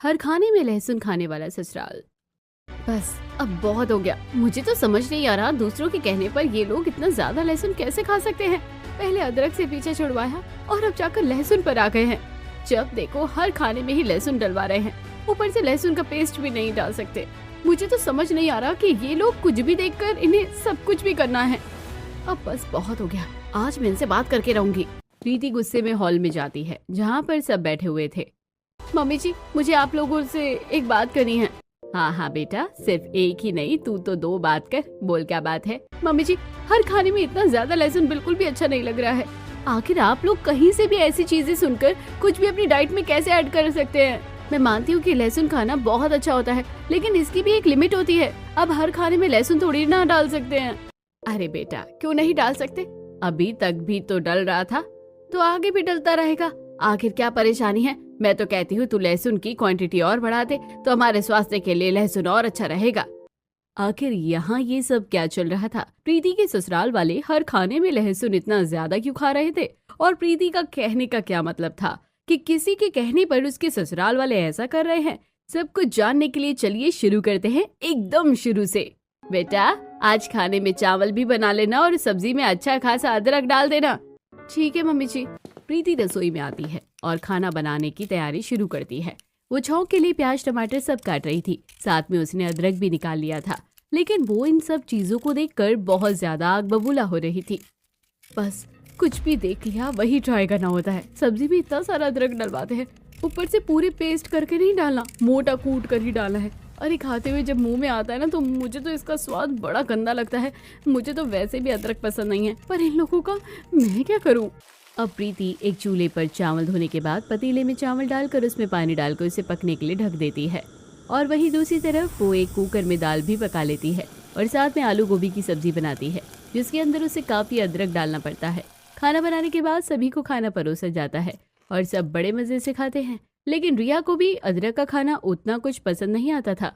हर खाने में लहसुन खाने वाला ससुराल। बस अब बहुत हो गया। मुझे तो समझ नहीं आ रहा दूसरों के कहने पर ये लोग इतना ज्यादा लहसुन कैसे खा सकते हैं। पहले अदरक से पीछे छुड़वाया और अब जाकर लहसुन पर आ गए हैं। जब देखो हर खाने में ही लहसुन डलवा रहे हैं, ऊपर से लहसुन का पेस्ट भी नहीं डाल सकते। मुझे तो समझ नहीं आ रहा कि ये लोग कुछ भी देखकर इन्हें सब कुछ भी करना है। अब बस बहुत हो गया, आज मैं इनसे बात करके रहूंगी। प्रीति गुस्से में हॉल में जाती है जहाँ पर सब बैठे हुए थे। मम्मी जी, मुझे आप लोगों से एक बात करनी है। हाँ हाँ बेटा, सिर्फ एक ही नहीं, तू तो 2 बात कर। बोल क्या बात है? मम्मी जी, हर खाने में इतना ज्यादा लहसुन बिल्कुल भी अच्छा नहीं लग रहा है। आखिर आप लोग कहीं से भी ऐसी चीजें सुनकर कुछ भी अपनी डाइट में कैसे ऐड कर सकते हैं? मैं मानती हूँ कि लहसुन खाना बहुत अच्छा होता है, लेकिन इसकी भी एक लिमिट होती है। अब हर खाने में लहसुन थोड़ी ना डाल सकते हैं। अरे बेटा, क्यों नहीं डाल सकते? अभी तक भी तो डल रहा था, तो आगे भी डलता रहेगा। आखिर क्या परेशानी है? मैं तो कहती हूँ तू लहसुन की क्वांटिटी और बढ़ा दे, तो हमारे स्वास्थ्य के लिए लहसुन और अच्छा रहेगा। आखिर यहाँ ये सब क्या चल रहा था? प्रीति के ससुराल वाले हर खाने में लहसुन इतना ज्यादा क्यों खा रहे थे? और प्रीति का कहने का क्या मतलब था कि किसी के कहने पर उसके ससुराल वाले ऐसा कर रहे हैं? सब कुछ जानने के लिए चलिए शुरू करते हैं एकदम शुरू से। बेटा, आज खाने में चावल भी बना लेना और सब्जी में अच्छा खासा अदरक डाल देना। ठीक है मम्मी जी। प्रीति रसोई में आती है और खाना बनाने की तैयारी शुरू करती है। वो छौंक के लिए प्याज टमाटर सब काट रही थी, साथ में उसने अदरक भी निकाल लिया था। लेकिन वो इन सब चीजों को देखकर बहुत ज्यादा आग बबूला हो रही थी। बस कुछ भी देख लिया वही ट्राई करना होता है। सब्जी में इतना सारा अदरक डलवाते हैं, ऊपर से पूरे पेस्ट करके नहीं डालना, मोटा कूट कर ही डाला है। अरे खाते हुए जब मुंह में आता है ना, तो मुझे तो इसका स्वाद बड़ा गंदा लगता है। मुझे तो वैसे भी अदरक पसंद नहीं है, पर इन लोगों का मैं क्या करूं? अब प्रीति एक चूल्हे पर चावल धोने के बाद पतीले में चावल डालकर उसमें पानी डालकर उसे पकने के लिए ढक देती है। और वहीं दूसरी तरफ वो एक कुकर में दाल भी पका लेती है और साथ में आलू गोभी की सब्जी बनाती है, जिसके अंदर उसे काफी अदरक डालना पड़ता है। खाना बनाने के बाद सभी को खाना परोसा जाता है और सब बड़े मजे से खाते हैं। लेकिन रिया को भी अदरक का खाना उतना कुछ पसंद नहीं आता था।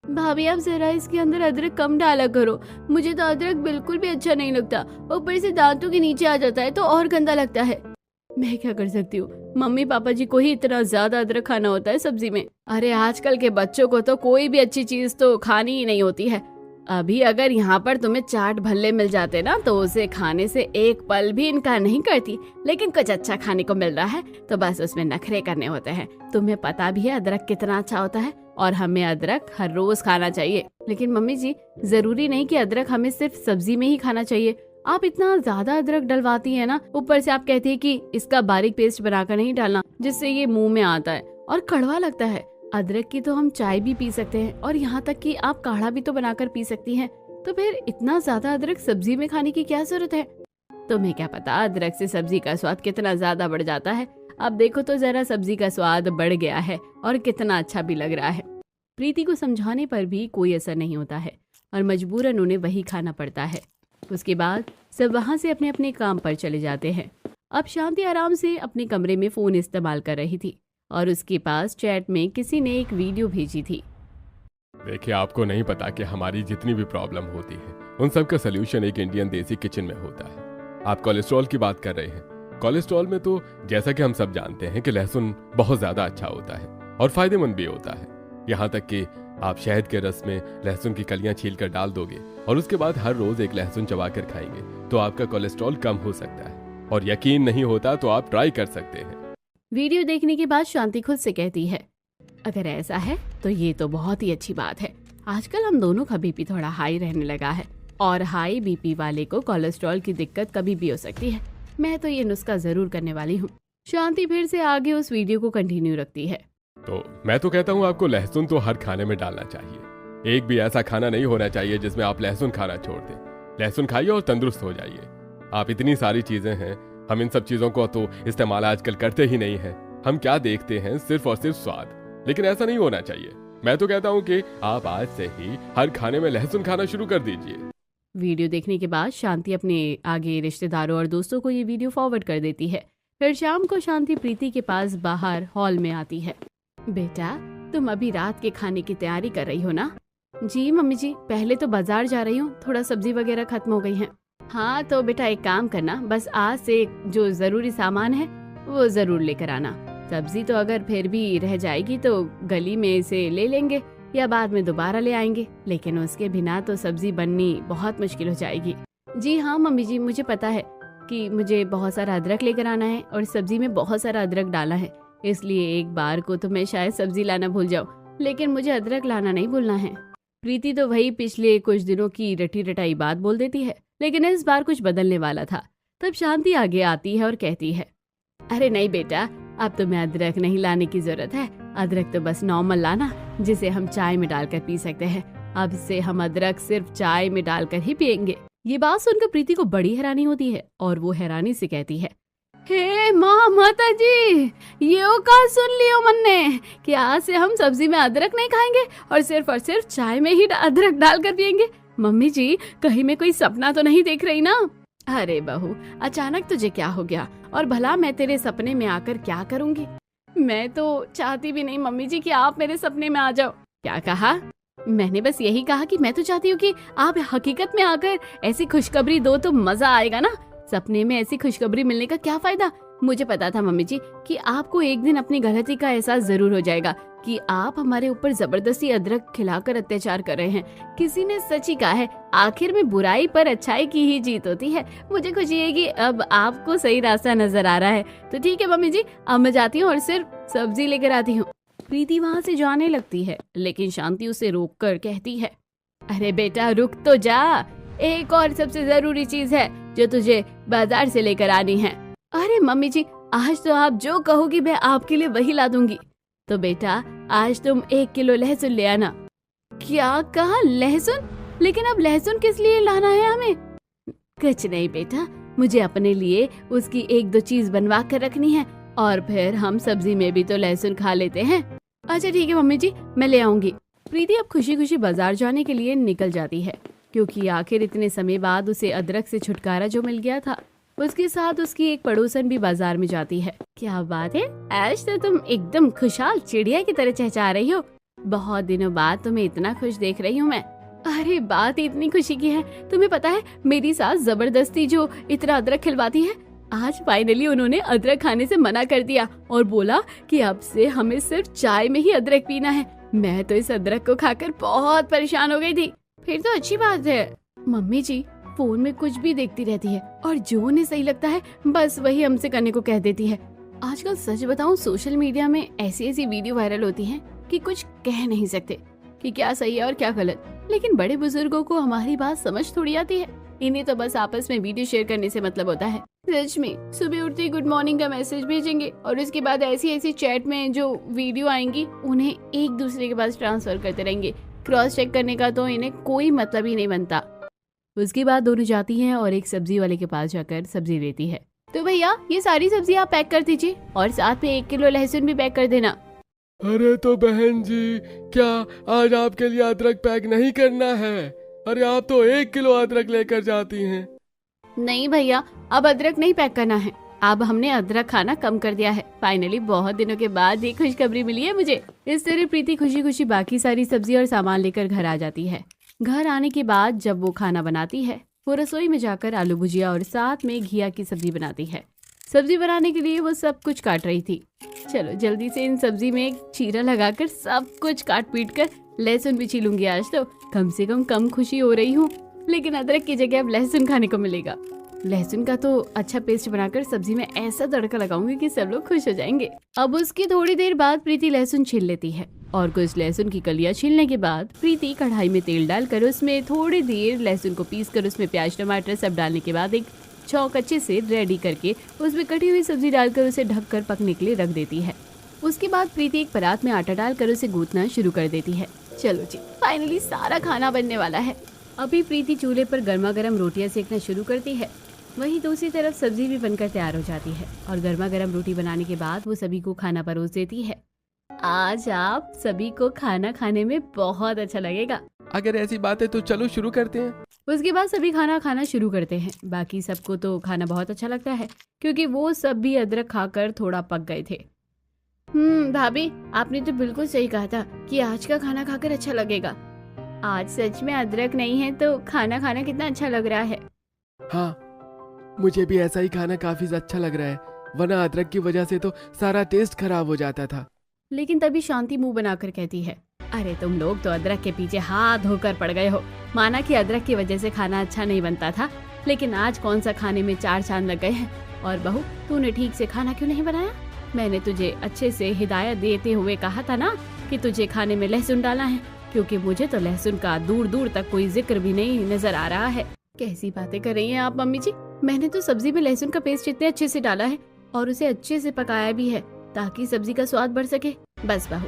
भाभी, आप जरा इसके अंदर अदरक कम डाला करो, मुझे तो अदरक बिल्कुल भी अच्छा नहीं लगता। ऊपर से दांतों के नीचे आ जाता है तो और गंदा लगता है। मैं क्या कर सकती हूँ, मम्मी पापा जी को ही इतना ज्यादा अदरक खाना होता है सब्जी में। अरे आजकल के बच्चों को तो कोई भी अच्छी चीज तो खानी ही नहीं होती है। अभी अगर यहाँ पर तुम्हें चाट भल्ले मिल जाते ना, तो उसे खाने से एक पल भी इनकार नहीं करती। लेकिन कुछ अच्छा खाने को मिल रहा है तो बस उसमें नखरे करने होते हैं। तुम्हें पता भी है अदरक कितना अच्छा होता है और हमें अदरक हर रोज खाना चाहिए। लेकिन मम्मी जी, जरूरी नहीं कि अदरक हमें सिर्फ सब्जी में ही खाना चाहिए। आप इतना ज्यादा अदरक डलवाती है ना, ऊपर से आप कहती है कि इसका बारीक पेस्ट बनाकर नहीं डालना, जिससे ये मुंह में आता है और कड़वा लगता है। अदरक की तो हम चाय भी पी सकते हैं और यहाँ तक कि आप काढ़ा भी तो बनाकर पी सकती हैं। तो फिर इतना ज्यादा अदरक सब्जी में खाने की क्या जरूरत है? तुम्हें क्या पता अदरक से सब्जी का स्वाद कितना ज्यादा बढ़ जाता है। अब देखो तो जरा, सब्जी का स्वाद बढ़ गया है और कितना अच्छा भी लग रहा है। प्रीति को समझाने पर भी कोई असर नहीं होता है और मजबूरन उन्हें वही खाना पड़ता है। उसके बाद सब वहाँ से अपने अपने काम पर चले जाते हैं। अब शांति आराम से अपने कमरे में फोन इस्तेमाल कर रही थी और उसके पास चैट में किसी ने एक वीडियो भेजी थी। देखिए, आपको नहीं पता कि हमारी जितनी भी प्रॉब्लम होती है उन सब का सलूशन एक इंडियन देसी किचन में होता है। आप कोलेस्ट्रॉल की बात कर रहे हैं। कोलेस्ट्रॉल में तो जैसा कि हम सब जानते हैं कि लहसुन बहुत ज्यादा अच्छा होता है और फायदेमंद भी होता है। यहाँ तक कि आप शहद के रस में लहसुन की कलियां छीलकर डाल दोगे और उसके बाद हर रोज एक लहसुन चबाकर खाएंगे तो आपका कोलेस्ट्रॉल कम हो सकता है। और यकीन नहीं होता तो आप ट्राई कर सकते हैं। वीडियो देखने के बाद शांति खुद से कहती है, अगर ऐसा है तो ये तो बहुत ही अच्छी बात है। आजकल हम दोनों का बीपी थोड़ा हाई रहने लगा है और हाई बीपी वाले को कोलेस्ट्रॉल की दिक्कत कभी भी हो सकती है। मैं तो ये नुस्खा जरूर करने वाली हूँ। शांति फिर से आगे उस वीडियो को कंटिन्यू रखती है। तो मैं तो कहता हूँ आपको लहसुन तो हर खाने में डालना चाहिए। एक भी ऐसा खाना नहीं होना चाहिए जिसमें आप लहसुन खाना छोड़ दें। लहसुन खाइए और तंदुरुस्त हो जाइए। आप इतनी सारी चीजें हैं, हम इन सब चीजों को तो इस्तेमाल आजकल करते ही नहीं है। हम क्या देखते हैं, सिर्फ और सिर्फ स्वाद। लेकिन ऐसा नहीं होना चाहिए। मैं तो कहता हूँ कि आप आज से ही हर खाने में लहसुन खाना शुरू कर दीजिए। वीडियो देखने के बाद शांति अपने आगे रिश्तेदारों और दोस्तों को ये वीडियो फॉरवर्ड कर देती है। फिर शाम को शांति प्रीति के पास बाहर हॉल में आती है। बेटा, तुम अभी रात के खाने की तैयारी कर रही हो ना? जी मम्मी जी, पहले तो बाजार जा रही हूँ, थोड़ा सब्जी वगैरह खत्म हो गई है। हाँ तो बेटा एक काम करना, बस आज से जो जरूरी सामान है वो जरूर लेकर आना। सब्जी तो अगर फिर भी रह जाएगी तो गली में इसे ले लेंगे या बाद में दोबारा ले आएंगे, लेकिन उसके बिना तो सब्जी बननी बहुत मुश्किल हो जाएगी। जी हाँ मम्मी जी, मुझे पता है कि मुझे बहुत सारा अदरक लेकर आना है और सब्जी में बहुत सारा अदरक डालना है, इसलिए एक बार को तो मैं शायद सब्जी लाना भूल जाऊं, लेकिन मुझे अदरक लाना नहीं भूलना है। प्रीति तो वही पिछले कुछ दिनों की रटी रटाई बात बोल देती है, लेकिन इस बार कुछ बदलने वाला था। तब शांति आगे आती है और कहती है, अरे नहीं बेटा, अब तुम्हें अदरक नहीं लाने की जरूरत है। अदरक तो बस नॉर्मल लाना, जिसे हम चाय में डालकर पी सकते हैं। अब से हम अदरक सिर्फ चाय में डालकर ही पियेंगे। ये बात सुनकर प्रीति को बड़ी हैरानी होती है और वो हैरानी से कहती है, हे माँ माता जी, ये का सुन लियो मन ने कि आज से हम सब्जी में अदरक नहीं खाएंगे और सिर्फ चाय में ही अदरक डालकर पियेंगे। मम्मी जी, कहीं मैं कोई सपना तो नहीं देख रही ना? अरे बहू, अचानक तुझे क्या हो गया और भला मैं तेरे सपने में आकर क्या करूंगी? मैं तो चाहती भी नहीं मम्मी जी कि आप मेरे सपने में आ जाओ। क्या कहा? मैंने बस यही कहा कि मैं तो चाहती हूँ कि आप हकीकत में आकर ऐसी खुशखबरी दो तो मजा आएगा ना। सपने में ऐसी खुशखबरी मिलने का क्या फायदा? मुझे पता था मम्मी जी कि आपको एक दिन अपनी गलती का एहसास जरूर हो जाएगा कि आप हमारे ऊपर जबरदस्ती अदरक खिलाकर अत्याचार कर रहे हैं। किसी ने सच ही कहा है, आखिर में बुराई पर अच्छाई की ही जीत होती है। मुझे खुशी है कि अब आपको सही रास्ता नजर आ रहा है। तो ठीक है मम्मी जी, अब मैं जाती हूँ और सिर्फ सब्जी लेकर आती हूँ। प्रीति वहाँ से जाने लगती है, लेकिन शांति उसे रोककर कहती है, अरे बेटा रुक तो जा, एक और सबसे जरूरी चीज है जो तुझे बाजार से लेकर आनी है। अरे मम्मी जी, आज तो आप जो कहोगी मैं आपके लिए वही ला दूंगी। तो बेटा आज तुम 1 किलो लहसुन ले आना। क्या कहा? लहसुन? लेकिन अब लहसुन किस लिए लाना है हमें? कुछ नहीं बेटा, मुझे अपने लिए उसकी 1-2 चीज बनवा कर रखनी है और फिर हम सब्जी में भी तो लहसुन खा लेते हैं। अच्छा ठीक है मम्मी जी, मैं ले आऊंगी। प्रीति अब खुशी खुशी बाजार जाने के लिए निकल जाती है, क्योंकि आखिर इतने समय बाद उसे अदरक से छुटकारा जो मिल गया था। उसके साथ उसकी एक पड़ोसन भी बाजार में जाती है। क्या बात है, आज तो तुम एकदम खुशहाल चिड़िया की तरह चहचहा रही हो। बहुत दिनों बाद तुम्हें इतना खुश देख रही हूँ मैं। अरे बात इतनी खुशी की है, तुम्हें पता है मेरी सास जबरदस्ती जो इतना अदरक खिलवाती है, आज फाइनली उन्होंने अदरक खाने से मना कर दिया और बोला कि अब से हमें सिर्फ चाय में ही अदरक पीना है। मैं तो इस अदरक को खाकर बहुत परेशान हो गई थी। फिर तो अच्छी बात है। मम्मी जी फोन में कुछ भी देखती रहती है और जो उन्हें सही लगता है बस वही हमसे करने को कह देती है। आजकल सच बताऊं, सोशल मीडिया में ऐसी वीडियो वायरल होती हैं कि कुछ कह नहीं सकते कि क्या सही है और क्या गलत। लेकिन बड़े बुजुर्गों को हमारी बात समझ थोड़ी आती है। इन्हें तो बस आपस में वीडियो शेयर करने से मतलब होता है। सच में सुबह उठते ही गुड मॉर्निंग का मैसेज भेजेंगे और उसके बाद ऐसी चैट में जो वीडियो आएंगी उन्हें एक दूसरे के पास ट्रांसफर करते रहेंगे। क्रॉस चेक करने का तो इन्हें कोई मतलब ही नहीं बनता। उसके बाद दोनों जाती हैं और एक सब्जी वाले के पास जाकर सब्जी लेती है। तो भैया ये सारी सब्जी आप पैक कर दीजिए और साथ में 1 किलो लहसुन भी पैक कर देना। अरे तो बहन जी, क्या आज आपके लिए अदरक पैक नहीं करना है? अरे आप तो 1 किलो अदरक लेकर जाती हैं। नहीं भैया, अब अदरक नहीं पैक करना है। अब हमने अदरक खाना कम कर दिया है। फाइनली बहुत दिनों के बाद ये खुशखबरी मिली है मुझे। इस तरह प्रीति खुशी खुशी बाकी सारी सब्जी और सामान लेकर घर आ जाती है। घर आने के बाद जब वो खाना बनाती है, वो रसोई में जाकर आलू भुजिया और साथ में घिया की सब्जी बनाती है। सब्जी बनाने के लिए वो सब कुछ काट रही थी। चलो जल्दी से इन सब्जी में एक चीरा लगाकर सब कुछ काट पीट कर लहसुन भी छीलूंगी। आज तो कम से कम खुशी हो रही हूँ। लेकिन अदरक की जगह अब लहसुन खाने को मिलेगा। लहसुन का तो अच्छा पेस्ट बनाकर सब्जी में ऐसा तड़का लगाऊंगी कि सब लोग खुश हो जाएंगे। अब उसकी थोड़ी देर बाद प्रीति लहसुन छील लेती है और कुछ लहसुन की कलियां छीलने के बाद प्रीति कढ़ाई में तेल डालकर उसमें थोड़ी देर लहसुन को पीसकर उसमें प्याज टमाटर सब डालने के बाद एक छौंक अच्छे से रेडी करके उसमें कटी हुई सब्जी डालकर उसे ढककर पकने के लिए रख देती है। उसके बाद प्रीति एक परात में आटा डालकर उसे गूंथना शुरू कर देती है। चलो जी, फाइनली सारा खाना बनने वाला है। अभी प्रीति चूल्हे पर गर्मा गर्म रोटियां सेकना शुरू करती है। वहीं दूसरी तरफ सब्जी भी बनकर तैयार हो जाती है और गर्मा गर्म रोटी बनाने के बाद वो सभी को खाना परोस देती है। आज आप सभी को खाना खाने में बहुत अच्छा लगेगा। अगर ऐसी बात है तो चलो शुरू करते हैं। उसके बाद सभी खाना खाना शुरू करते हैं। बाकी सबको तो खाना बहुत अच्छा लगता है क्योंकि वो सब भी अदरक खाकर थोड़ा पक गए थे। भाभी, आपने तो बिल्कुल सही कहा था कि आज का खाना खाकर अच्छा लगेगा। आज सच में अदरक नहीं है तो खाना खाना कितना अच्छा लग रहा है। हाँ, मुझे भी ऐसा ही खाना काफी अच्छा लग रहा है। वरना अदरक की वजह से तो सारा टेस्ट खराब हो जाता था। लेकिन तभी शांति मुंह बनाकर कहती है, अरे तुम लोग तो अदरक के पीछे हाथ धोकर पड़ गए हो। माना कि अदरक की वजह से खाना अच्छा नहीं बनता था, लेकिन आज कौन सा खाने में 4 चांद लग गए हैं। और बहू, तूने ठीक से खाना क्यों नहीं बनाया? मैंने तुझे अच्छे से हिदायत देते हुए कहा था ना कि तुझे खाने में लहसुन डालना है, क्योंकि मुझे तो लहसुन का दूर दूर तक कोई जिक्र भी नहीं नजर आ रहा है। कैसी बातें कर रही हैं आप मम्मी जी? मैंने तो सब्जी में लहसुन का पेस्ट इतने अच्छे से डाला है और उसे अच्छे से पकाया भी है ताकि सब्जी का स्वाद बढ़ सके। बस बहू,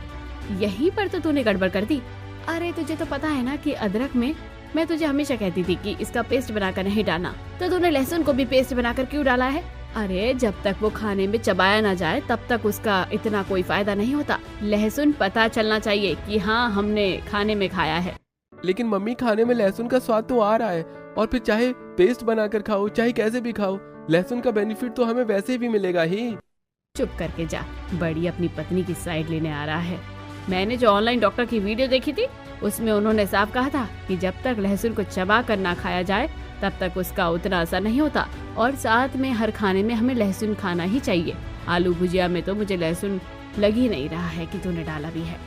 यहीं पर तो तूने गड़बड़ कर दी। अरे तुझे तो पता है ना कि अदरक में मैं तुझे हमेशा कहती थी कि इसका पेस्ट बनाकर नहीं डालना, तो तूने लहसुन को भी पेस्ट बनाकर क्यों डाला है? अरे जब तक वो खाने में चबाया ना जाए तब तक उसका इतना कोई फायदा नहीं होता। लहसुन पता चलना चाहिए कि हाँ, हमने खाने में खाया है। लेकिन मम्मी, खाने में लहसुन का स्वाद तो आ रहा है, और फिर चाहे पेस्ट बनाकर खाओ चाहे कैसे भी खाओ, लहसुन का बेनिफिट तो हमें वैसे भी मिलेगा ही। चुप करके जा, बड़ी अपनी पत्नी की साइड लेने आ रहा है। मैंने जो ऑनलाइन डॉक्टर की वीडियो देखी थी उसमें उन्होंने साफ कहा था कि जब तक लहसुन को चबा कर ना खाया जाए तब तक उसका उतना असर नहीं होता, और साथ में हर खाने में हमें लहसुन खाना ही चाहिए। आलू भुजिया में तो मुझे लहसुन लग ही नहीं रहा है कि तूने डाला भी है।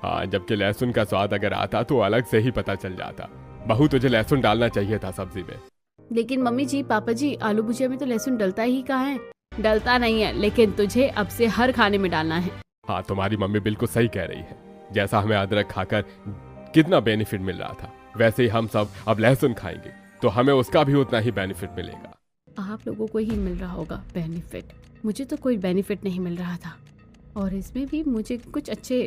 हाँ, जबकि लहसुन का स्वाद अगर आता तो अलग से ही पता चल जाता। बहू, तुझे लहसुन डालना चाहिए था सब्जी में। लेकिन मम्मी जी, पापा जी, आलू भुजिया में तो लहसुन डलता ही कहाँ है? डलता नहीं है, लेकिन तुझे अब से हर खाने में डालना है। हाँ, तुम्हारी मम्मी बिल्कुल सही कह रही है। जैसा हमें अदरक खाकर कितना बेनिफिट मिल रहा था, वैसे ही हम सब अब लहसुन खाएंगे तो हमें उसका भी उतना ही बेनिफिट मिलेगा। आप लोगों को ही मिल रहा होगा बेनिफिट, मुझे तो कोई बेनिफिट नहीं मिल रहा था, और इसमें भी मुझे कुछ अच्छे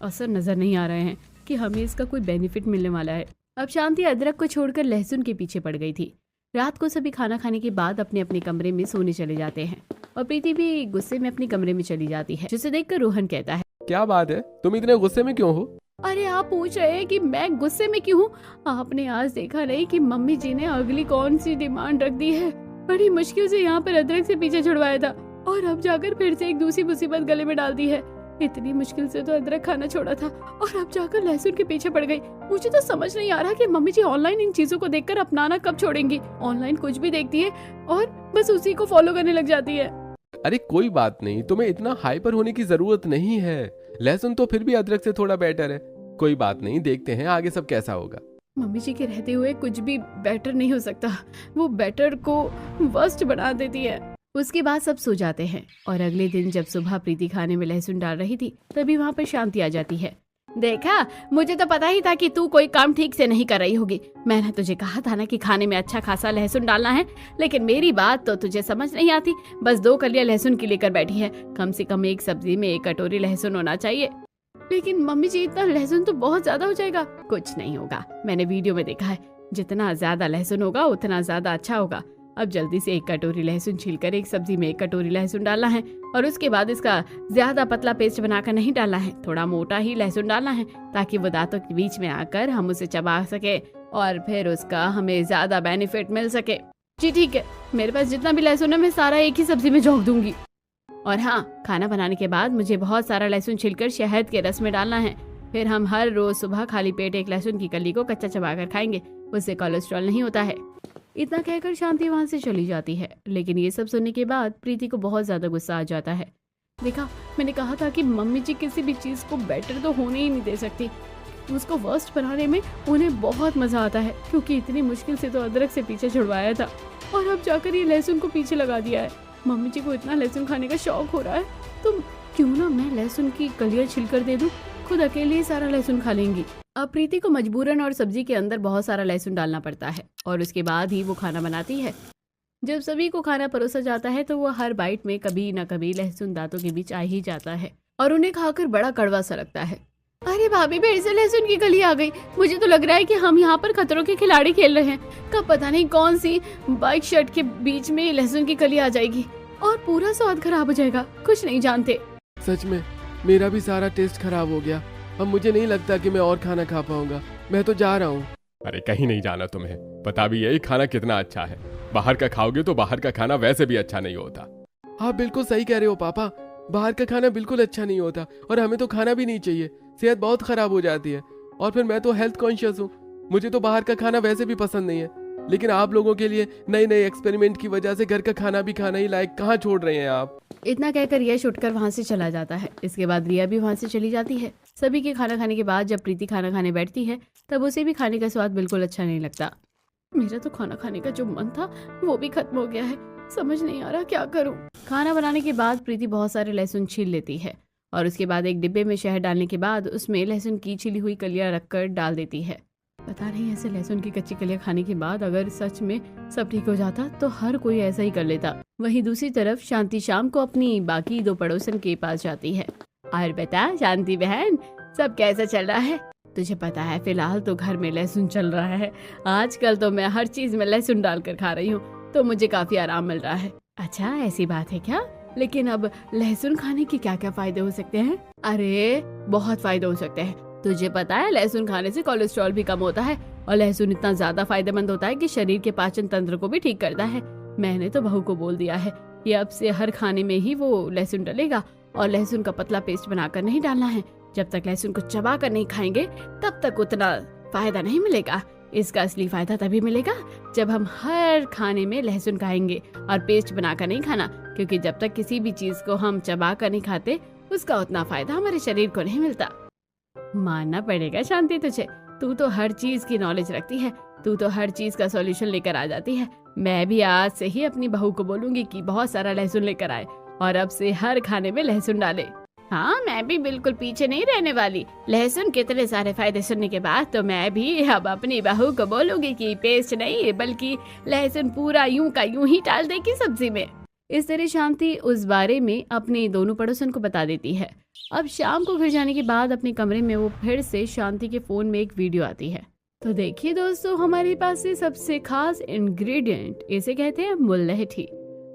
असर नजर नहीं आ रहे हैं कि हमें इसका कोई बेनिफिट मिलने वाला है। अब शांति अदरक को छोड़कर लहसुन के पीछे पड़ गई थी। रात को सभी खाना खाने के बाद अपने अपने कमरे में सोने चले जाते हैं, और प्रीति भी गुस्से में अपने कमरे में चली जाती है, जिसे देखकर रोहन कहता है, क्या बात है, तुम इतने गुस्से में क्यों हो? अरे आप पूछ रहे हैं कि मैं गुस्से में क्यों हूँ? आपने आज देखा नहीं कि मम्मी जी ने अगली कौन सी डिमांड रख दी है? बड़ी मुश्किल से यहाँ पर अदरक से पीछे छुड़वाया था और अब जाकर फिर से एक दूसरी मुसीबत गले में डाल दी है। इतनी मुश्किल से तो अदरक खाना छोड़ा था और अब जाकर लहसुन के पीछे पड़ गई। मुझे तो समझ नहीं आ रहा कि मम्मी जी ऑनलाइन इन चीजों को देखकर अपनाना कब छोड़ेंगी। ऑनलाइन कुछ भी देखती है और बस उसी को फॉलो करने लग जाती है। अरे कोई बात नहीं, तुम्हें इतना हाइपर होने की जरूरत नहीं है। लहसुन तो फिर भी अदरक से थोड़ा बेटर है। कोई बात नहीं, देखते हैं आगे सब कैसा होगा। मम्मी जी के रहते हुए कुछ भी बेटर नहीं हो सकता, वो बेटर को वर्स्ट बना देती है। उसके बाद सब सो जाते हैं और अगले दिन जब सुबह प्रीति खाने में लहसुन डाल रही थी तभी वहाँ पर शांति आ जाती है। देखा, मुझे तो पता ही था कि तू कोई काम ठीक से नहीं कर रही होगी। मैंने तुझे कहा था ना कि खाने में अच्छा खासा लहसुन डालना है, लेकिन मेरी बात तो तुझे समझ नहीं आती। बस 2 कलियां लहसुन की लेकर बैठी है। कम से कम एक सब्जी में 1 कटोरी लहसुन होना चाहिए। लेकिन मम्मी जी, इतना लहसुन तो बहुत ज्यादा हो जाएगा। कुछ नहीं होगा, मैंने वीडियो में देखा है, जितना ज्यादा लहसुन होगा उतना ज्यादा अच्छा होगा। अब जल्दी से 1 कटोरी लहसुन छीलकर एक सब्जी में 1 कटोरी लहसुन डालना है, और उसके बाद इसका ज्यादा पतला पेस्ट बनाकर नहीं डालना है, थोड़ा मोटा ही लहसुन डालना है ताकि वो दांतों के बीच में आकर हम उसे चबा सके और फिर उसका हमें ज्यादा बेनिफिट मिल सके। जी ठीक है, मेरे पास जितना भी लहसुन है मैं सारा एक ही सब्जी में झोंक दूंगी। और हाँ, खाना बनाने के बाद मुझे बहुत सारा लहसुन छिलकर शहद के रस में डालना है। फिर हम हर रोज सुबह खाली पेट 1 लहसुन की कली को कच्चा चबाकर खाएंगे, उससे कोलेस्ट्रॉल नहीं होता है। इतना कहकर शांति वहाँ से चली जाती है। लेकिन ये सब सुनने के बाद प्रीति को बहुत ज्यादा गुस्सा आ जाता है। देखा, मैंने कहा था कि मम्मी जी किसी भी चीज को बेटर तो होने ही नहीं दे सकती। उसको वर्स्ट बनाने में उन्हें बहुत मजा आता है, क्योंकि इतनी मुश्किल से तो अदरक से पीछे छुड़वाया था और अब जाकर ये लहसुन को पीछे लगा दिया है। मम्मी जी को इतना लहसुन खाने का शौक हो रहा है तो क्यों ना मैं लहसुन की कलियां छिलकर दे दूं, खुद अकेले ही सारा लहसुन खा लेंगी। अब प्रीति को मजबूरन और सब्जी के अंदर बहुत सारा लहसुन डालना पड़ता है और उसके बाद ही वो खाना बनाती है। जब सभी को खाना परोसा जाता है तो वो हर बाइट में कभी न कभी लहसुन दांतों के बीच आ ही जाता है और उन्हें खाकर बड़ा कड़वा सा लगता है। अरे भाभी, फिर से लहसुन की कली आ गई। मुझे तो लग रहा है कि हम यहाँ पर खतरों के खिलाड़ी खेल रहे हैं। कब पता नहीं कौन सी बाइक शर्ट के बीच में लहसुन की कली आ जाएगी और पूरा स्वाद खराब हो जाएगा। कुछ नहीं जानते। सच में मेरा भी सारा टेस्ट खराब हो गया। अब मुझे नहीं लगता कि मैं और खाना खा पाऊंगा। मैं तो जा रहा हूँ। अरे कहीं नहीं जाना तुम्हें। पता भी है खाना कितना अच्छा है। बाहर का खाओगे तो बाहर का खाना वैसे भी अच्छा नहीं होता। आप बिल्कुल सही कह रहे हो पापा, बाहर का खाना बिल्कुल अच्छा नहीं होता और हमें तो खाना भी नहीं चाहिए। सेहत बहुत खराब हो जाती है और फिर मैं तो हेल्थ कॉन्शियस हूँ। मुझे तो बाहर का खाना वैसे भी पसंद नहीं है। लेकिन आप लोगों के लिए नए नए एक्सपेरिमेंट की वजह से घर का खाना भी खाना ही लायक कहाँ छोड़ रहे हैं आप। इतना कहकर यश उठकर वहाँ से चला जाता है। इसके बाद रिया भी वहाँ से चली जाती है। सभी के खाना खाने के बाद जब प्रीति खाना खाने बैठती है तब उसे भी खाने का स्वाद बिल्कुल अच्छा नहीं लगता। मेरा तो खाना खाने का जो मन था वो भी खत्म हो गया है, समझ नहीं आ रहा क्या करूं। खाना बनाने के बाद प्रीति बहुत सारे लहसुन छील लेती है और उसके बाद एक डिब्बे में शहद डालने के बाद उसमें लहसुन की छिली हुई कलियां रखकर डाल देती है। पता नहीं ऐसे लहसुन की कच्ची कलियां खाने के बाद अगर सच में सब ठीक हो जाता तो हर कोई ऐसा ही कर लेता। वहीं दूसरी तरफ शांति शाम को अपनी बाकी 2 पड़ोसन के पास जाती है। और बता शांति बहन, सब कैसा चल रहा है? तुझे पता है फिलहाल तो घर में लहसुन चल रहा है। आजकल तो मैं हर चीज में लहसुन डालकर खा रही हूँ तो मुझे काफी आराम मिल रहा है। अच्छा ऐसी बात है क्या? लेकिन अब लहसुन खाने के क्या क्या फायदे हो सकते हैं? अरे बहुत फायदे हो सकते हैं। तुझे पता है लहसुन खाने से कोलेस्ट्रॉल भी कम होता है और लहसुन इतना ज्यादा फायदेमंद होता है कि शरीर के पाचन तंत्र को भी ठीक करता है। मैंने तो बहू को बोल दिया है कि अब से हर खाने में ही वो लहसुन डलेगा और लहसुन का पतला पेस्ट बनाकर नहीं डालना है। जब तक लहसुन को चबा कर नहीं खाएंगे तब तक उतना फायदा नहीं मिलेगा। इसका असली फायदा तभी मिलेगा जब हम हर खाने में लहसुन खाएंगे और पेस्ट बनाकर नहीं खाना, क्योंकि जब तक किसी भी चीज को हम चबा कर नहीं खाते उसका उतना फायदा हमारे शरीर को नहीं मिलता। मानना पड़ेगा शांति तुझे, तू तो हर चीज की नॉलेज रखती है, तू तो हर चीज का सॉल्यूशन लेकर आ जाती है। मैं भी आज से ही अपनी बहू को बोलूंगी कि बहुत सारा लहसुन लेकर आए और अब से हर खाने में लहसुन डाले। हाँ मैं भी बिल्कुल पीछे नहीं रहने वाली। लहसुन के इतने सारे फायदे सुनने के बाद तो मैं भी अब अपनी बहू को बोलूंगी कि पेस्ट नहीं बल्कि लहसुन पूरा यूं का यूं ही डाल देगी सब्जी में। इस तरह शांति उस बारे में अपने दोनों पड़ोसन को बता देती है। अब शाम को घर जाने के बाद अपने कमरे में वो फिर से शांति के फोन में एक वीडियो आती है। तो देखिए दोस्तों, हमारे पास से सबसे खास इंग्रेडिएंट, इसे कहते हैं मुलैठी।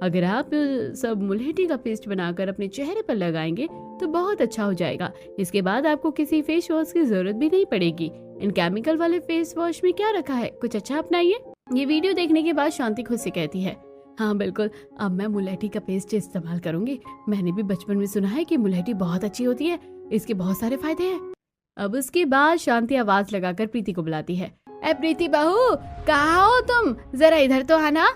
अगर आप सब मुलैठी का पेस्ट बनाकर अपने चेहरे पर लगाएंगे तो बहुत अच्छा हो जाएगा। इसके बाद आपको किसी फेस वॉश की जरूरत भी नहीं पड़ेगी। इन केमिकल वाले फेस वॉश में क्या रखा है, कुछ अच्छा अपनाइए। ये वीडियो देखने के बाद शांति खुद से कहती है, हाँ बिल्कुल अब मैं मुलैठी का पेस्ट इस्तेमाल करूंगी। मैंने भी बचपन में सुना है कि मुलैठी बहुत अच्छी होती है, इसके बहुत सारे फायदे हैं। अब उसके बाद शांति आवाज लगाकर प्रीति को बुलाती है। ए प्रीति बहू, कहाँ हो तुम? जरा इधर तो आना।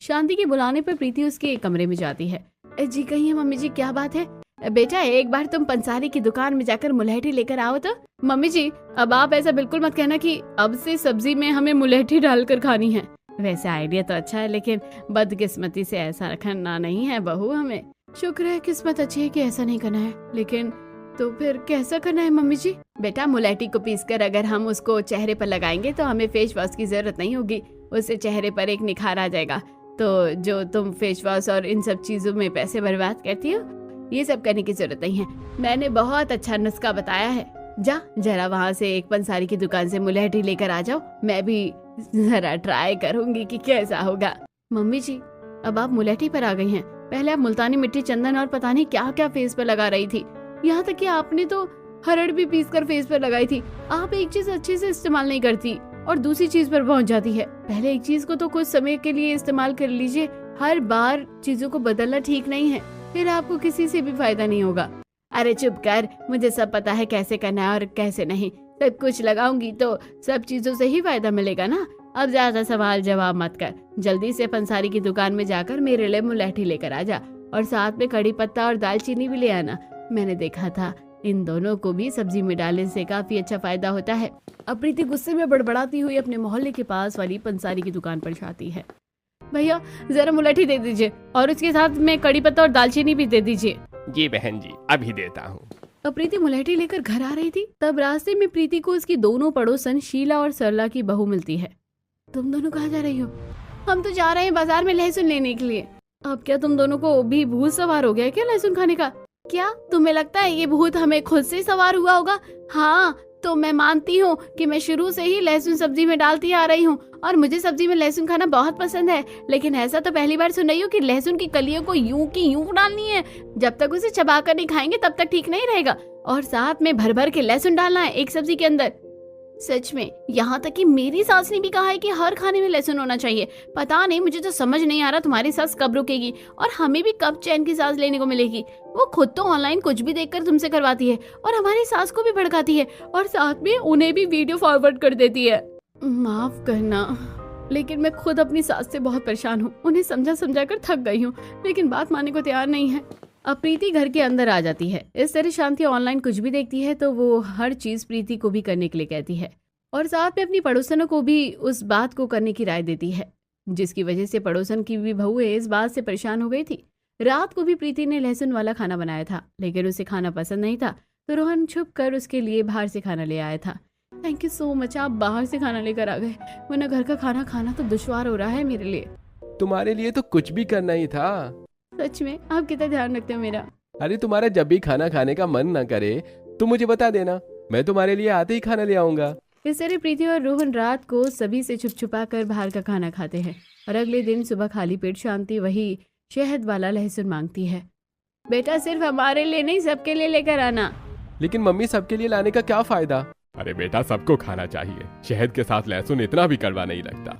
शांति के बुलाने पर प्रीति उसके कमरे में जाती है। जी कहिए मम्मी जी, क्या बात है? बेटा एक बार तुम पंसारी की दुकान में जाकर मुलैठी लेकर आओ तो। मम्मी जी अब आप ऐसा बिल्कुल मत कहना कि अब से सब्जी में हमें मुलैठी डालकर खानी है। वैसे आइडिया तो अच्छा है लेकिन बदकिस्मती से ऐसा रखना नहीं है बहू हमें। शुक्र है किस्मत अच्छी है कि ऐसा नहीं करना है, लेकिन तो फिर कैसा करना है मम्मी जी? बेटा मुलैठी को पीसकर अगर हम उसको चेहरे पर लगाएंगे तो हमें फेस वॉश की जरूरत नहीं होगी, उससे चेहरे पर एक निखार आ जाएगा। तो जो तुम फेस वॉश और इन सब चीजों में पैसे बर्बाद करती हो, ये सब करने की जरूरत नहीं है। मैंने बहुत अच्छा नुस्खा बताया है। जा जरा वहाँ से एक पंसारी की दुकान से मुलैठी लेकर आ जाओ, मैं भी जरा ट्राई करूंगी कि कैसा होगा। मम्मी जी अब आप मुलैठी पर आ गई हैं। पहले आप मुल्तानी मिट्टी, चंदन और पता नहीं क्या क्या फेस पर लगा रही थी। यहाँ तक कि आपने तो हरड़ भी पीसकर फेस पर लगाई थी। आप एक चीज अच्छे से इस्तेमाल नहीं करती और दूसरी चीज पर पहुंच जाती है। पहले एक चीज को तो कुछ समय के लिए इस्तेमाल कर लीजिए, हर बार चीजों को बदलना ठीक नहीं है, फिर आपको किसी से भी फायदा नहीं होगा। अरे चुप कर, मुझे सब पता है कैसे करना है और कैसे नहीं। सब कुछ लगाऊंगी तो सब चीजों से ही फायदा मिलेगा ना। अब ज्यादा सवाल जवाब मत कर, जल्दी से पंसारी की दुकान में जाकर मेरे लिए मुलैठी लेकर आ जा और साथ में कड़ी पत्ता और दालचीनी भी ले आना। मैंने देखा था इन दोनों को भी सब्जी में डालने से काफी अच्छा फायदा होता है। अब प्रीति गुस्से में बड़बड़ाती हुई अपने मोहल्ले के पास वाली पंसारी की दुकान पर जाती है। भैया जरा मुलैठी दे दीजिए और उसके साथ में कड़ी पत्ता और दालचीनी भी दे दीजिए। जी बहन जी अभी देता हूँ। अब प्रीति मुलैठी लेकर घर आ रही थी, तब रास्ते में प्रीति को उसकी दोनों पड़ोसन शीला और सरला की बहू मिलती है। तुम दोनों कहाँ जा रही हो? हम तो जा रहे हैं बाजार में लहसुन लेने के लिए। अब क्या तुम दोनों को भी भूत सवार हो गया क्या लहसुन खाने का? क्या तुम्हें लगता है ये भूत हमें खुद से सवार हुआ होगा? हाँ तो मैं मानती हूँ कि मैं शुरू से ही लहसुन सब्जी में डालती आ रही हूँ और मुझे सब्जी में लहसुन खाना बहुत पसंद है, लेकिन ऐसा तो पहली बार सुन रही हूँ कि लहसुन की कलियों को यूं की यूं डालनी है। जब तक उसे चबा कर नहीं खाएंगे तब तक ठीक नहीं रहेगा, और साथ में भर भर के लहसुन डालना है एक सब्जी के अंदर। सच में यहाँ तक कि मेरी सास ने भी कहा है कि हर खाने में लहसुन होना चाहिए। पता नहीं, मुझे तो समझ नहीं आ रहा तुम्हारी सास कब रुकेगी और हमें भी कब चैन की सांस लेने को मिलेगी। वो खुद तो ऑनलाइन कुछ भी देखकर तुमसे करवाती है और हमारी सास को भी भड़काती है और साथ में उन्हें भी वीडियो फॉरवर्ड कर देती है। माफ करना। लेकिन मैं खुद अपनी सास से बहुत परेशान हूँ। उन्हें समझा समझा कर थक गई हूँ, लेकिन बात मानने को तैयार नहीं है। अब प्रीति घर के अंदर आ जाती है। इस तरह शांति ऑनलाइन कुछ भी देखती है तो वो हर चीज प्रीति को भी करने के लिए कहती है और साथ में अपनी पड़ोसनों को भी उस बात को करने की राय देती है, जिसकी वजह से पड़ोसन की भी बहुएं इस बात से परेशान हो गई थी। रात को भी प्रीति ने लहसुन वाला खाना बनाया था, लेकिन उसे खाना पसंद नहीं था, तो रोहन छुप कर उसके लिए बाहर से खाना ले आया था। थैंक यू सो मच, आप बाहर से खाना लेकर आ गए, वरना घर का खाना खाना तो दुश्वार हो रहा है मेरे लिए। तुम्हारे लिए तो कुछ भी करना ही था। सच में आप कितना ध्यान रखते हो मेरा। अरे तुम्हारा जब भी खाना खाने का मन ना करे तो मुझे बता देना, मैं तुम्हारे लिए आते ही खाना ले आऊंगा। इस तरह प्रीति और रोहन रात को सभी से छुप छुपा कर बाहर का खाना खाते हैं और अगले दिन सुबह खाली पेट शांति वही शहद वाला लहसुन मांगती है। बेटा सिर्फ हमारे लिए नहीं, सबके लिए लेकर आना। लेकिन मम्मी सबके लिए लाने का क्या फायदा? अरे बेटा सबको खाना चाहिए, शहद के साथ लहसुन इतना भी कड़वा नहीं लगता।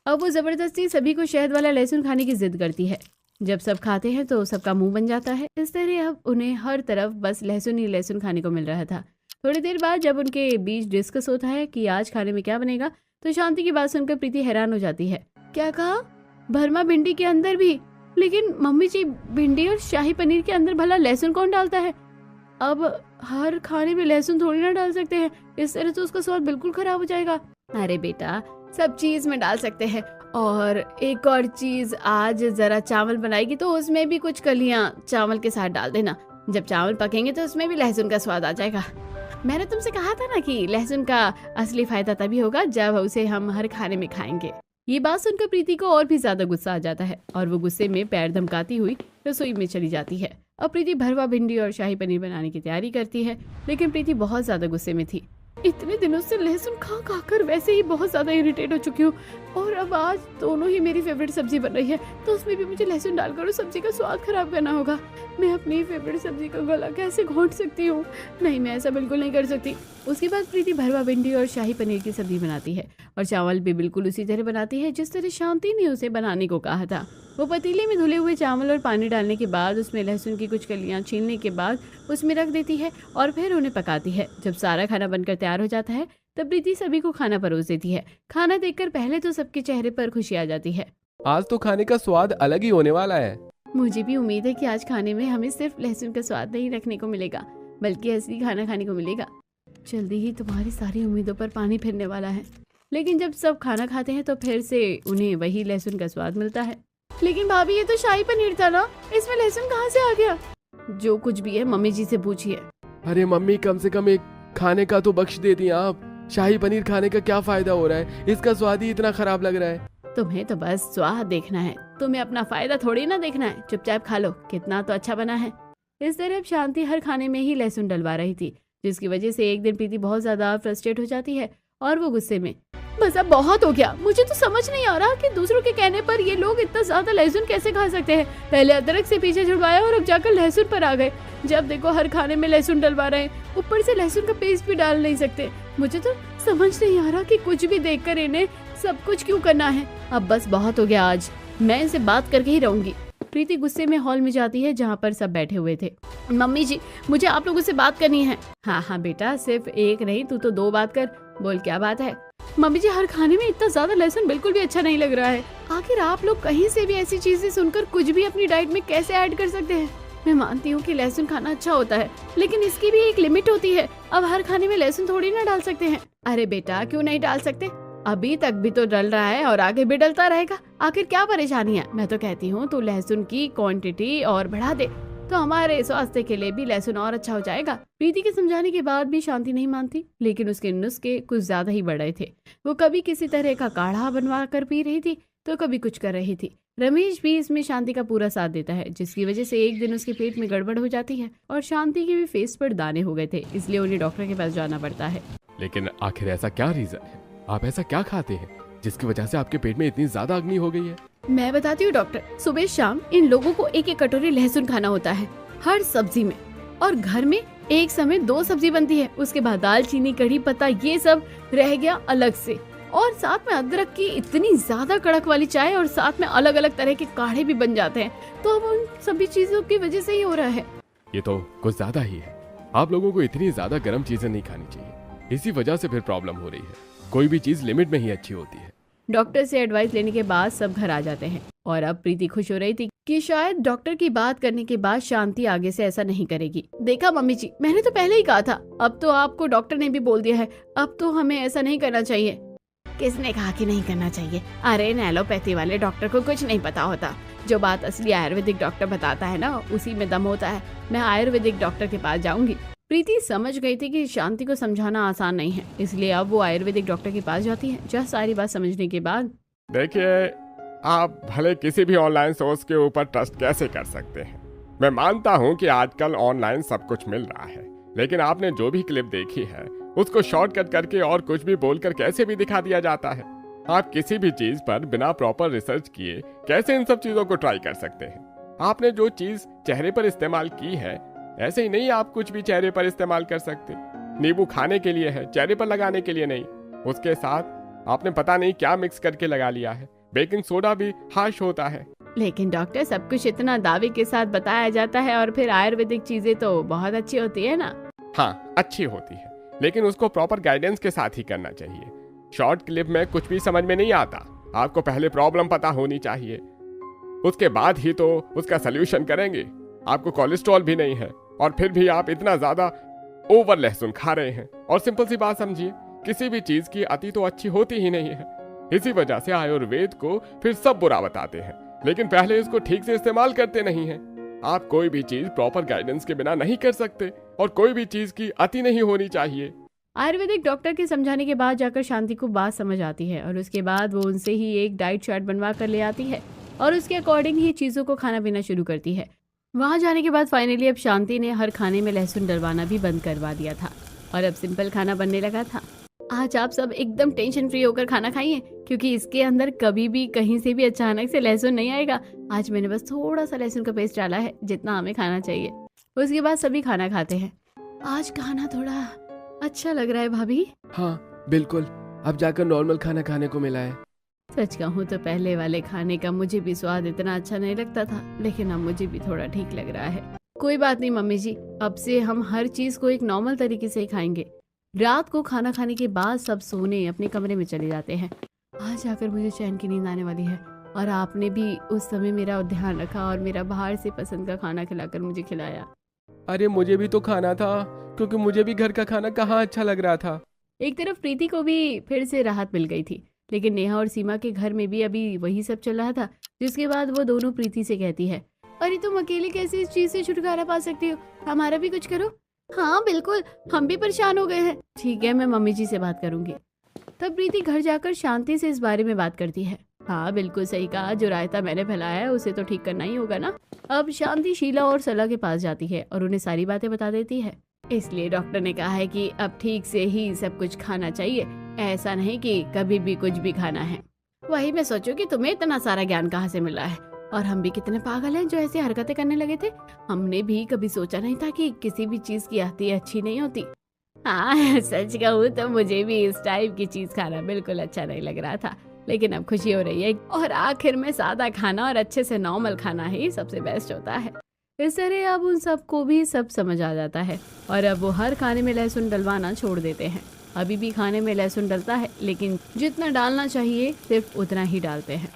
अब वो जबरदस्ती सभी को शहद वाला लहसुन खाने की जिद करती है। जब सब खाते हैं तो सबका मुंह बन जाता है। इस तरह अब उन्हें हर तरफ बस लहसुन ही लहसुन खाने को मिल रहा था। थोड़ी देर बाद जब उनके बीच डिस्कस होता है कि आज खाने में क्या बनेगा, तो शांति की बात सुनकर प्रीति हैरान हो जाती है। क्या कहा? भरमा भिंडी के अंदर भी? लेकिन मम्मी जी, भिंडी और शाही पनीर के अंदर भला लहसुन कौन डालता है? अब हर खाने में लहसुन थोड़ी ना डाल सकते हैं, इस तरह तो उसका स्वाद बिल्कुल खराब हो जाएगा। अरे बेटा, सब चीज में डाल सकते हैं। और एक और चीज, आज जरा चावल बनाएगी तो उसमें भी कुछ कलियां चावल के साथ डाल देना। जब चावल पकेंगे तो उसमें भी लहसुन का स्वाद आ जाएगा। मैंने तुमसे कहा था ना कि लहसुन का असली फायदा तभी होगा जब उसे हम हर खाने में खाएंगे। ये बात सुनकर प्रीति को और भी ज्यादा गुस्सा आ जाता है और वो गुस्से में पैर धमकाती हुई रसोई में चली जाती है। अब प्रीति भरवा भिंडी और शाही पनीर बनाने की तैयारी करती है, लेकिन प्रीति बहुत ज्यादा गुस्से में थी। इतने दिनों से लहसुन खा खा कर वैसे ही बहुत ज्यादा इरिटेट हो चुकी हूँ और अब आज दोनों ही मेरी फेवरेट सब्जी बन रही है तो उसमें भी मुझे लहसुन डालकर उस सब्जी का स्वाद खराब करना होगा। मैं अपनी फेवरेट सब्जी का गला कैसे घोंट सकती हूँ? नहीं, मैं ऐसा बिल्कुल नहीं कर सकती। उसके बाद प्रीति भरवा भिंडी और शाही पनीर की सब्जी बनाती है और चावल भी बिल्कुल उसी तरह बनाती है जिस तरह शांति ने उसे बनाने को कहा था। वो पतीले में धुले हुए चावल और पानी डालने के बाद उसमें लहसुन की कुछ कलियां छीलने के बाद उसमें रख देती है और फिर उन्हें पकाती है। जब सारा खाना बनकर तैयार हो जाता है तब प्रीति सभी को खाना परोस देती है। खाना देखकर पहले तो सबके चेहरे पर खुशी आ जाती है। आज तो खाने का स्वाद अलग ही होने वाला है। मुझे भी उम्मीद है कि आज खाने में हमें सिर्फ लहसुन का स्वाद नहीं रखने को मिलेगा, बल्कि असली खाना खाने को मिलेगा। जल्दी ही तुम्हारी सारी उम्मीदों पर पानी फिरने वाला है। लेकिन जब सब खाना खाते हैं तो फिर से उन्हें वही लहसुन का स्वाद मिलता है। लेकिन भाभी, ये तो शाही पनीर था ना, इसमें लहसुन कहाँ से आ गया? जो कुछ भी है मम्मी जी से पूछिए। अरे मम्मी, कम से कम एक खाने का तो बख्श देती आप। शाही पनीर खाने का क्या फायदा हो रहा है? इसका स्वाद ही इतना खराब लग रहा है। तुम्हें तो बस स्वाद देखना है, तुम्हें अपना फायदा थोड़ी ना देखना है। चुपचाप खा लो, कितना तो अच्छा बना है। इस तरह शांति हर खाने में ही लहसुन डलवा रही थी, जिसकी वजह से एक दिन प्रीति बहुत ज्यादा फ्रस्ट्रेट हो जाती है और वो गुस्से में, बस अब बहुत हो गया। मुझे तो समझ नहीं आ रहा कि दूसरों के कहने पर ये लोग इतना ज्यादा लहसुन कैसे खा सकते हैं। पहले अदरक से पीछे छुड़वाया और अब जाकर लहसुन पर आ गए। जब देखो हर खाने में लहसुन डलवा रहे हैं, ऊपर से लहसुन का पेस्ट भी डाल नहीं सकते। मुझे तो समझ नहीं आ रहा कि कुछ भी देखकर इन्हें सब कुछ क्यों करना है। अब बस बहुत हो गया, आज मैं इनसे बात करके ही रहूंगी। प्रीति गुस्से में हॉल में जाती है जहाँ पर सब बैठे हुए थे। मम्मी जी, मुझे आप लोगों से बात करनी है। हाँ हाँ बेटा, सिर्फ एक नहीं, तू तो दो बात कर। बोल, क्या बात है? मम्मी जी, हर खाने में इतना ज्यादा लहसुन बिल्कुल भी अच्छा नहीं लग रहा है। आखिर आप लोग कहीं से भी ऐसी चीजें सुनकर कुछ भी अपनी डाइट में कैसे ऐड कर सकते हैं? मैं मानती हूँ कि लहसुन खाना अच्छा होता है, लेकिन इसकी भी एक लिमिट होती है। अब हर खाने में लहसुन थोड़ी ना डाल सकते हैं। अरे बेटा, क्यों नहीं डाल सकते? अभी तक भी तो डल रहा है और आगे भी डलता रहेगा। आखिर क्या परेशानी है? मैं तो कहती हूँ तू लहसुन की क्वांटिटी और बढ़ा दे, तो हमारे स्वास्थ्य के लिए भी लहसुन और अच्छा हो जाएगा। प्रीति के समझाने के बाद भी शांति नहीं मानती, लेकिन उसके नुस्खे कुछ ज्यादा ही बढ़ रहे थे। वो कभी किसी तरह का काढ़ा बनवा कर पी रही थी तो कभी कुछ कर रही थी। रमेश भी इसमें शांति का पूरा साथ देता है, जिसकी वजह से एक दिन उसके पेट में गड़बड़ हो जाती है और शांति के भी फेस पर दाने हो गए थे, इसलिए उन्हें डॉक्टर के पास जाना पड़ता है। लेकिन आखिर ऐसा क्या रीजन है? आप ऐसा क्या खाते हैं जिसकी वजह से आपके पेट में इतनी ज्यादा अग्नि हो गई है? मैं बताती हूँ डॉक्टर। सुबह शाम इन लोगों को एक एक कटोरी लहसुन खाना होता है हर सब्जी में, और घर में एक समय 2 सब्जी बनती है। उसके बाद दाल, चीनी, कढ़ी पत्ता, ये सब रह गया अलग से, और साथ में अदरक की इतनी ज्यादा कड़क वाली चाय, और साथ में अलग अलग तरह के काढ़े भी बन जाते हैं। तो अब उन सभी चीजों की वजह से ही हो रहा है। ये तो कुछ ज्यादा ही है। आप लोगों को इतनी ज्यादा गर्म चीजें नहीं खानी चाहिए, इसी वजह से फिर प्रॉब्लम हो रही है। कोई भी चीज लिमिट में ही अच्छी होती है। डॉक्टर से एडवाइस लेने के बाद सब घर आ जाते हैं और अब प्रीति खुश हो रही थी कि शायद डॉक्टर की बात करने के बाद शांति आगे से ऐसा नहीं करेगी। देखा मम्मी जी, मैंने तो पहले ही कहा था, अब तो आपको डॉक्टर ने भी बोल दिया है, अब तो हमें ऐसा नहीं करना चाहिए। किसने कहा कि नहीं करना चाहिए? अरे एलोपैथी वाले डॉक्टर को कुछ नहीं पता होता, जो बात असली आयुर्वेदिक डॉक्टर बताता है ना, उसी में दम होता है। मैं आयुर्वेदिक डॉक्टर के पास जाऊंगी। प्रीति समझ गई थी कि शांति को समझाना आसान नहीं है, इसलिए अब वो आयुर्वेदिक डॉक्टर के पास जाती है। जब सारी बात समझने के बाद, देखिए, आप भले किसी भी ऑनलाइन सोर्स के ऊपर ट्रस्ट कैसे कर सकते हैं। मैं मानता हूं कि आजकल ऑनलाइन सब कुछ मिल रहा है, लेकिन आपने जो भी क्लिप देखी है उसको शॉर्टकट करके और कुछ भी बोलकर कैसे भी दिखा दिया जाता है। आप किसी भी चीज पर बिना प्रॉपर रिसर्च किए कैसे इन सब चीजों को ट्राई कर सकते हैं। आपने जो चीज चेहरे पर इस्तेमाल की है, ऐसे ही नहीं आप कुछ भी चेहरे पर इस्तेमाल कर सकते। नींबू खाने के लिए है, चेहरे पर लगाने के लिए नहीं। उसके साथ आपने पता नहीं क्या मिक्स करके लगा लिया है। बेकिंग सोडा भी हार्श होता है। लेकिन डॉक्टर, सब कुछ इतना दावे के साथ बताया जाता है और फिर आयुर्वेदिक चीजें तो बहुत अच्छी होती है ना। हाँ, अच्छी होती है, लेकिन उसको प्रॉपर गाइडेंस के साथ ही करना चाहिए। शॉर्ट क्लिप में कुछ भी समझ में नहीं आता। आपको पहले प्रॉब्लम पता होनी चाहिए, उसके बाद ही तो उसका सलूशन करेंगे। आपको कोलेस्ट्रॉल भी नहीं है और फिर भी आप इतना ज्यादा ओवर लहसुन खा रहे हैं। और सिंपल सी बात समझिए, किसी भी चीज की अति तो अच्छी होती ही नहीं है। इसी वजह से आयुर्वेद को फिर सब बुरा बताते हैं, लेकिन पहले इसको ठीक से इस्तेमाल करते नहीं हैं। आप कोई भी चीज प्रॉपर गाइडेंस के बिना नहीं कर सकते और कोई भी चीज की अति नहीं होनी चाहिए। आयुर्वेदिक डॉक्टर के समझाने के बाद जाकर शांति को बात समझ आती है और उसके बाद वो उनसे ही एक डाइट चार्ट बनवा कर ले आती है और उसके अकॉर्डिंग ही चीज़ों को खाना पीना शुरू करती है। वहाँ जाने के बाद फाइनली अब शांति ने हर खाने में लहसुन डलवाना भी बंद करवा दिया था और अब सिंपल खाना बनने लगा था। आज आप सब एकदम टेंशन फ्री होकर खाना खाइए, क्योंकि इसके अंदर कभी भी कहीं से भी अचानक से लहसुन नहीं आएगा। आज मैंने बस थोड़ा सा लहसुन का पेस्ट डाला है, जितना हमें खाना चाहिए। उसके बाद सभी खाना खाते हैं। आज खाना थोड़ा अच्छा लग रहा है भाभी। हाँ बिल्कुल, अब जाकर नॉर्मल खाना खाने को मिला है। सच कहूँ तो पहले वाले खाने का मुझे भी स्वाद इतना अच्छा नहीं लगता था, लेकिन अब मुझे भी थोड़ा ठीक लग रहा है। कोई बात नहीं मम्मी जी, अब से हम हर चीज को एक नॉर्मल तरीके से ही खाएंगे। रात को खाना खाने के बाद सब सोने अपने कमरे में चले जाते हैं। आज आकर मुझे चैन की नींद आने वाली है और आपने भी उस समय मेरा ध्यान रखा और मेरा बाहर से पसंद का खाना खिलाकर मुझे खिलाया। अरे मुझे भी तो खाना था, क्योंकि मुझे भी घर का खाना कहाँ अच्छा लग रहा था। एक तरफ प्रीति को भी फिर से राहत मिल गई थी, लेकिन नेहा और सीमा के घर में भी अभी वही सब चल रहा था। जिसके बाद वो दोनों प्रीति से कहती है, अरे तुम अकेले कैसे इस चीज से छुटकारा पा सकती हो, हमारा भी कुछ करो। हाँ बिल्कुल, हम भी परेशान हो गए हैं। ठीक है, मैं मम्मी जी से बात करूंगी। तब प्रीति घर जाकर शांति से इस बारे में बात करती है। हाँ बिल्कुल सही कहा, जो रायता मैंने फैलाया है उसे तो ठीक करना ही होगा ना। अब शांति शीला और सला के पास जाती है और उन्हें सारी बातें बता देती है। इसलिए डॉक्टर ने कहा है कि अब ठीक से ही सब कुछ खाना चाहिए, ऐसा नहीं कि कभी भी कुछ भी खाना है। वही मैं सोचूं कि तुम्हें इतना सारा ज्ञान कहाँ से मिला है, और हम भी कितने पागल हैं जो ऐसी हरकतें करने लगे थे। हमने भी कभी सोचा नहीं था कि किसी भी चीज की आती अच्छी नहीं होती। हाँ सच कहूँ तो मुझे भी इस टाइप की चीज खाना बिल्कुल अच्छा नहीं लग रहा था, लेकिन अब खुशी हो रही है। और आखिर में सादा खाना और अच्छे से नॉर्मल खाना ही सबसे बेस्ट होता है। इस तरह अब उन सबको भी सब समझ आ जाता है और अब वो हर खाने में लहसुन डलवाना छोड़ देते हैं। अभी भी खाने में लहसुन डलता है, लेकिन जितना डालना चाहिए सिर्फ उतना ही डालते हैं।